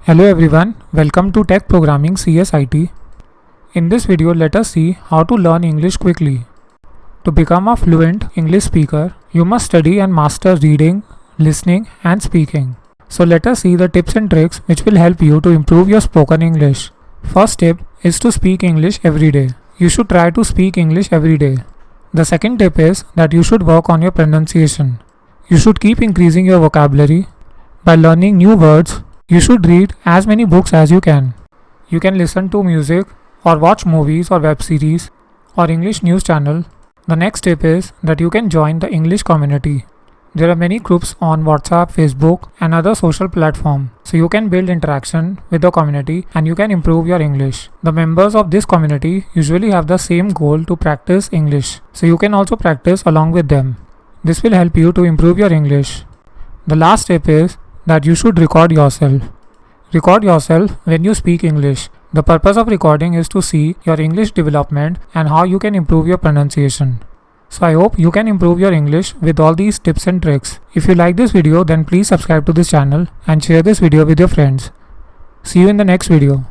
Hello everyone, welcome to Tech Programming CSIT. In this video, let us see how to learn English quickly. To become a fluent English speaker, you must study and master reading, listening and speaking. So let us see the tips and tricks which will help you to improve your spoken English. First tip is to speak English every day. You should try to speak English every day. The second tip is that you should work on your pronunciation. You should keep increasing your vocabulary. By learning new words, you should read as many books as you can. You can listen to music or watch movies or web series or English news channel. The next tip is that you can join the English community. There are many groups on WhatsApp, Facebook and other social platforms. So you can build interaction with the community and you can improve your English. The members of this community usually have the same goal to practice English. So you can also practice along with them. This will help you to improve your English. The last tip is that you should record yourself. Record yourself when you speak English. The purpose of recording is to see your English development and how you can improve your pronunciation. So I hope you can improve your English with all these tips and tricks. If you like this video, then please subscribe to this channel and share this video with your friends. See you in the next video.